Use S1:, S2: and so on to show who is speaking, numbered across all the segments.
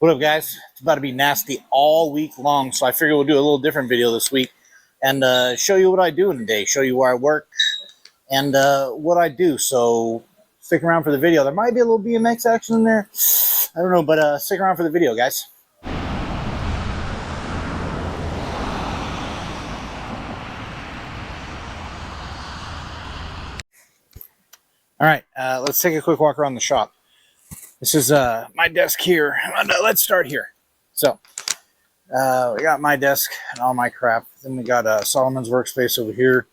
S1: What up, guys? It's about to be nasty all week long, so I figured we'll do a little different video this week and show you what I do in a day, show you where I work and what I do. So stick around for the video. There might be a little BMX action in there. I don't know, but stick around for the video, guys. All right, let's take a quick walk around the shop. This is my desk here. Let's start here. So we got my desk and all my crap. Then we got Solomon's workspace over here.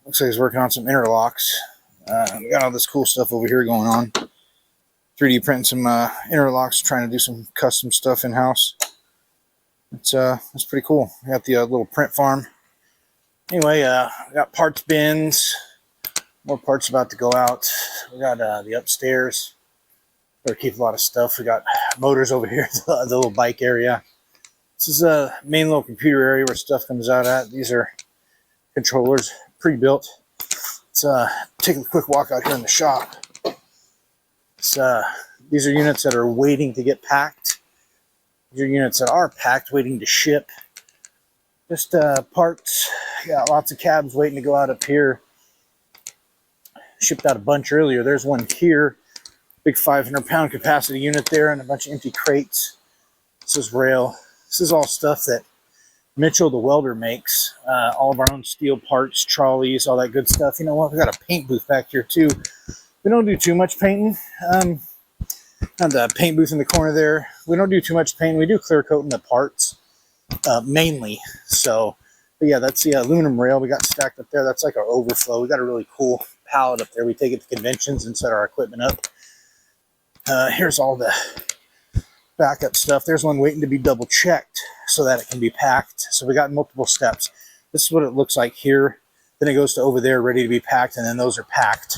S1: Looks like he's working on some interlocks. We got all this cool stuff over here going on. 3D printing some interlocks, trying to do some custom stuff in-house. It's pretty cool. We got the little print farm. Anyway, we got parts bins. More parts about to go out. We got the upstairs. Better keep a lot of stuff. We got motors over here, the little bike area. This is a main little computer area where stuff comes out at. These are controllers, pre-built. Let's take a quick walk out here in the shop. These are units that are waiting to get packed. These are units that are packed, waiting to ship. Just parts. Got lots of cabs waiting to go out up here. Shipped out a bunch earlier. There's one here. Big 500-pound capacity unit there and a bunch of empty crates. This is rail. This is all stuff that Mitchell the welder makes. All of our own steel parts, trolleys, all that good stuff. You know what? We got a paint booth back here too. We don't do too much painting. Not the paint booth in the corner there. We don't do too much painting. We do clear coating the parts mainly. So, but yeah, that's the aluminum rail we got stacked up there. That's like our overflow. We got a really cool pallet up there. We take it to conventions and set our equipment up. Here's all the backup stuff. There's one waiting to be double checked so that it can be packed. So we got multiple steps. This is what it looks like here. Then it goes to over there ready to be packed, and then those are packed.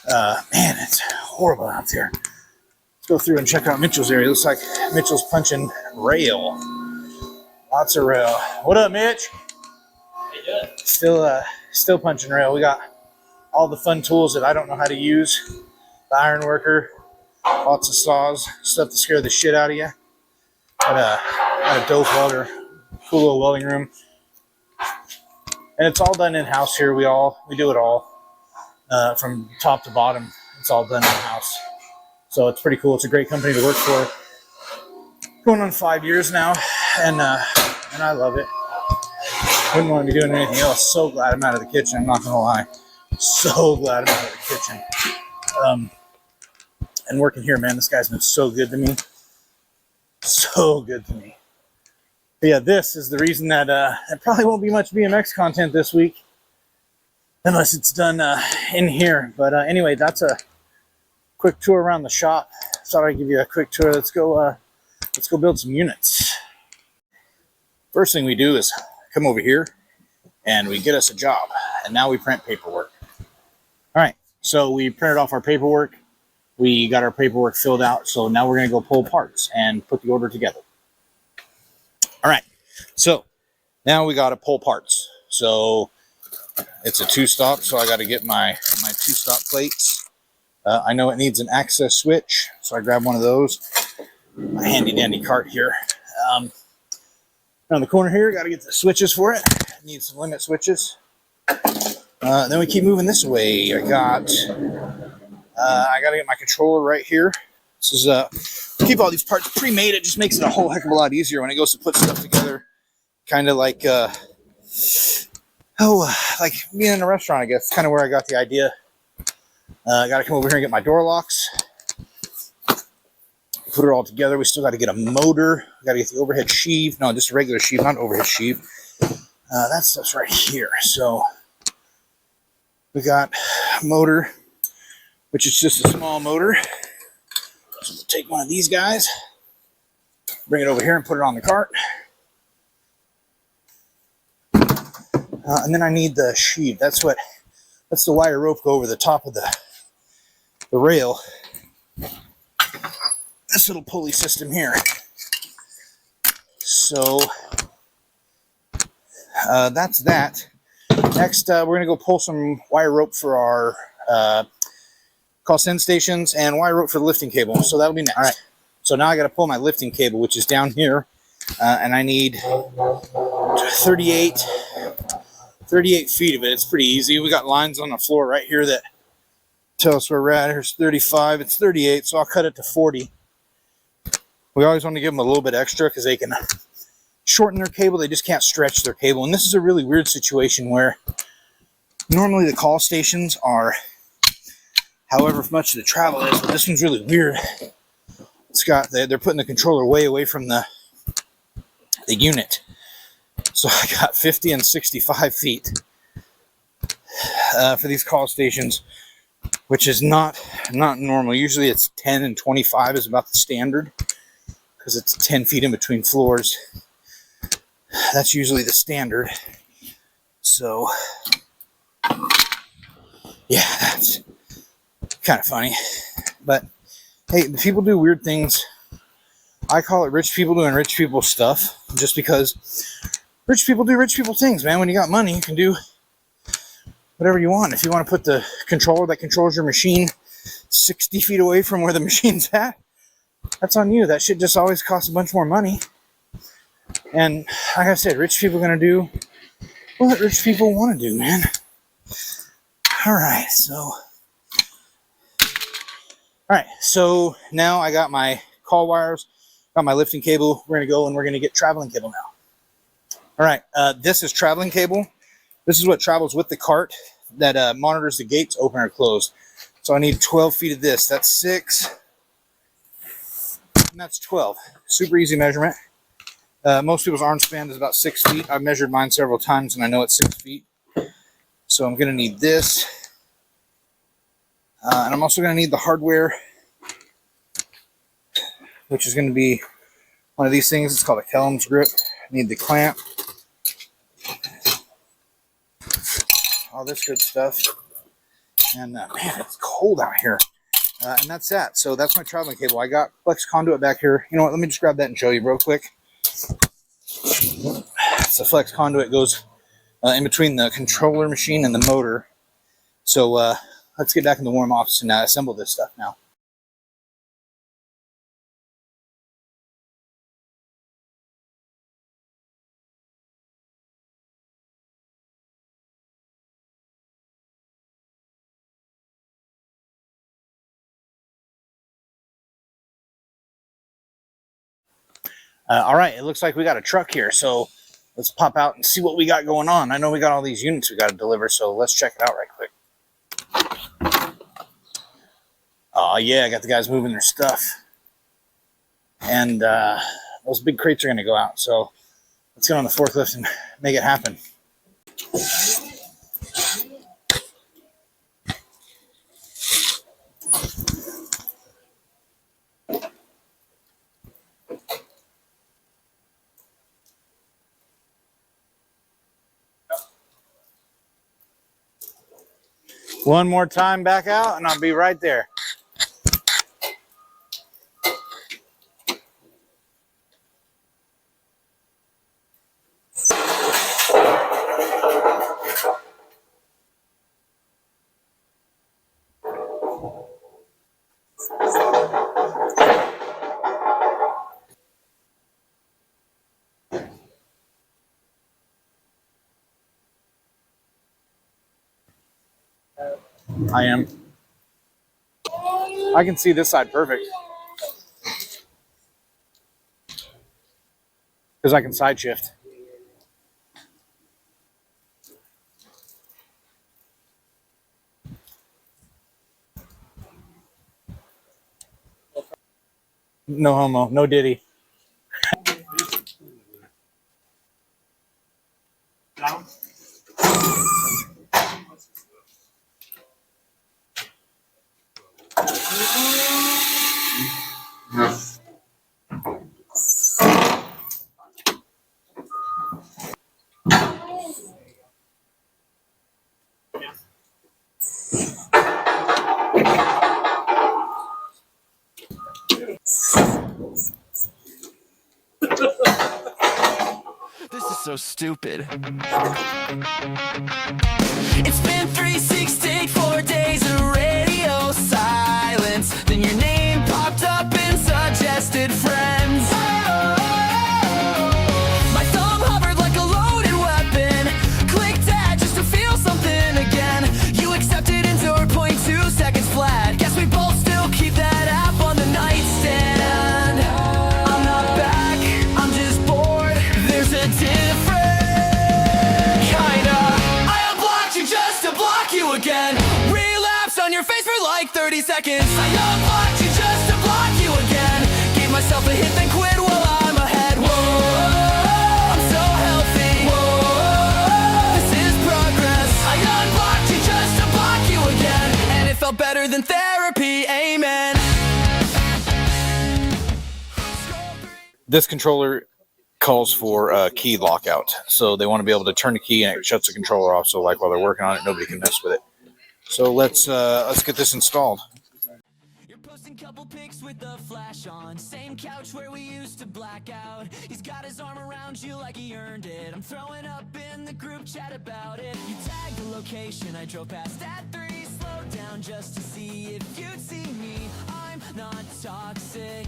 S1: Man, it's horrible out there. Let's go through and check out Mitchell's area. It looks like Mitchell's punching rail. Lots of rail. What up, Mitch?
S2: How you doing?
S1: Still punching rail. We got all the fun tools that I don't know how to use. The iron worker. Lots of saws, stuff to scare the shit out of you. Got a dope welder, cool little welding room. And it's all done in-house here. We do it all. From top to bottom, it's all done in-house. So it's pretty cool. It's a great company to work for. Going on 5 years now, and I love it. Wouldn't want to be doing anything else. So glad I'm out of the kitchen, I'm not gonna lie. So glad I'm out of the kitchen. And working here, man, this guy's been so good to me. So good to me. But yeah, this is the reason that there probably won't be much BMX content this week. Unless it's done in here. But anyway, that's a quick tour around the shop. Thought I'd give you a quick tour. Let's go build some units. First thing we do is come over here and we get us a job. And now we print paperwork. All right, so we printed off our paperwork. We got our paperwork filled out, so now we're going to go pull parts and put the order together. All right, so now we got to pull parts. So it's a two-stop, so I got to get my two-stop plates. I know it needs an access switch, so I grab one of those. My handy-dandy cart here. Around the corner here, got to get the switches for it. Need some limit switches. Then we keep moving this way. I got to get my controller right here. This is keep all these parts pre-made. It just makes it a whole heck of a lot easier when it goes to put stuff together. Kind of like like being in a restaurant, I guess. Kind of where I got the idea. I got to come over here and get my door locks. Put it all together. We still got to get a motor. We got to get the overhead sheave. No, just a regular sheave, not overhead sheave. That stuff's right here. So we got a motor, which is just a small motor. So we'll take one of these guys, bring it over here and put it on the cart. And then I need the sheave. That's the wire rope go over the top of the rail. This little pulley system here. So that's that. Next, we're going to go pull some wire rope for our call send stations and wire rope for the lifting cable. So that'll be next. All right. So now I got to pull my lifting cable, which is down here, and I need 38 feet of it. It's pretty easy. We got lines on the floor right here that tell us where we're at. Here's 35. It's 38, so I'll cut it to 40. We always want to give them a little bit extra because they can shorten their cable. They just can't stretch their cable. And this is a really weird situation where normally the call stations are however much the travel is, but this one's really weird. It's got, they're putting the controller way away from the unit. So I got 50 and 65 feet for these call stations, which is not normal. Usually it's 10 and 25 is about the standard because it's 10 feet in between floors. That's usually the standard. So yeah, that's kind of funny. But hey, people do weird things. I call it rich people doing rich people stuff, just because rich people do rich people things, man. When you got money, you can do whatever you want. If you want to put the controller that controls your machine 60 feet away from where the machine's at, that's on you. That shit just always costs a bunch more money. And like I said, rich people are going to do what rich people want to do, man. Alright, so now I got my call wires, got my lifting cable. We're going to go and we're going to get traveling cable now. Alright, this is traveling cable. This is what travels with the cart that monitors the gates open or closed. So I need 12 feet of this. That's 6. And that's 12. Super easy measurement. Most people's arm span is about 6 feet. I've measured mine several times and I know it's 6 feet. So I'm going to need this. And I'm also going to need the hardware, which is going to be one of these things. It's called a Kellum's grip. I need the clamp. All this good stuff. And man, it's cold out here. And that's that. So that's my traveling cable. I got flex conduit back here. You know what? Let me just grab that and show you real quick. It's a flex conduit. It goes in between the controller machine and the motor. So let's get back in the warm office and assemble this stuff now. All right, it looks like we got a truck here, so let's pop out and see what we got going on. I know we got all these units we got to deliver, so let's check it out right quick. Oh yeah, I got the guys moving their stuff. And those big crates are going to go out, so let's get on the forklift and make it happen. One more time back out and I'll be right there. I am. I can see this side perfect. Because I can side shift. No homo, no diddy.
S3: This is so stupid. It's been 364 days of radio silence. Then your name popped up in such a bested friends. My thumb hovered like a loaded weapon. Clicked at just to feel something again. You accepted in 0.2 seconds flat. Guess we both still keep that app on the nightstand. I'm not back, I'm just bored. There's a different kinda. I unblocked you just to block you again. Relapsed on your face for like 30 seconds. I unblocked you just to block you again. Gave myself a hit then quit while I'm ahead. Whoa, I'm so healthy. Whoa, this is progress. I unblocked you just to block you again, and it felt better than therapy. Amen.
S1: This controller calls for key lockout, so they want to be able to turn the key and it shuts the controller off. So like while they're working on it, nobody can mess with it. So let's get this installed.
S3: You're posting couple pics with the flash on. Same couch where we used to black out. He's got his arm around you like he earned it. I'm throwing up in the group chat about it. You tagged the location I drove past at 3. Slowed down just to see if you'd see me. I'm not toxic,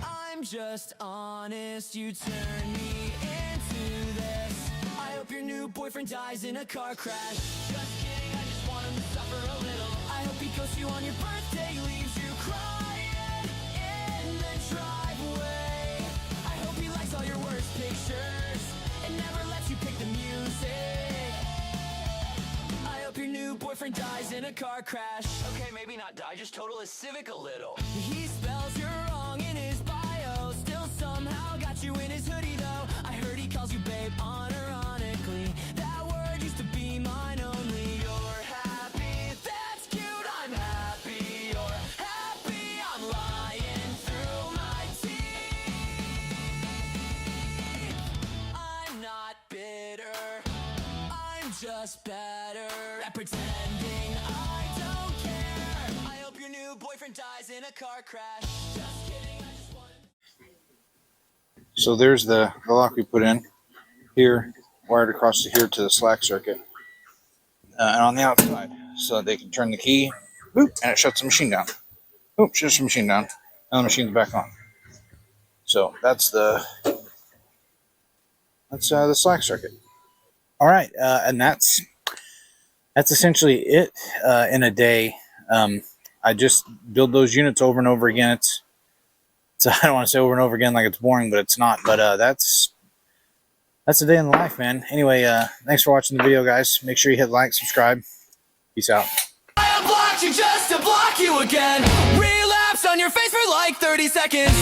S3: I'm just honest. You turn me into this. I hope your new boyfriend dies in a car crash. Just kidding, I just want him to suffer a little. I hope he ghosts you on your birthday, leaves you crying in the driveway. I hope he likes all your worst pictures and never lets you pick the music. I hope your new boyfriend dies in a car crash. Okay, maybe not die, just total his Civic a little. He spells you wrong in his bio, still somehow got you in his hoodie though. I heard he calls you babe unironically. That word used to be mine only. You're happy, that's cute, I'm happy. You're happy, I'm lying through my teeth. I'm not bitter, I'm just better at pretending I don't care. I hope your new boyfriend dies in a car crash. Just kidding, I just wanted.
S1: So there's the lock we put in here, wired across here to the slack circuit, and on the outside, so that they can turn the key, boop, and it shuts the machine down. Boop, shuts the machine down, and the machine's back on. So that's the slack circuit. All right, and that's essentially it in a day. I just build those units over and over again. It's I don't want to say over and over again like it's boring, but it's not. But that's a day in the life, man. Anyway, thanks for watching the video, guys. Make sure you hit like, subscribe. Peace out.
S3: I unblocked you just to block you again. Relapsed on your face for like 30 seconds.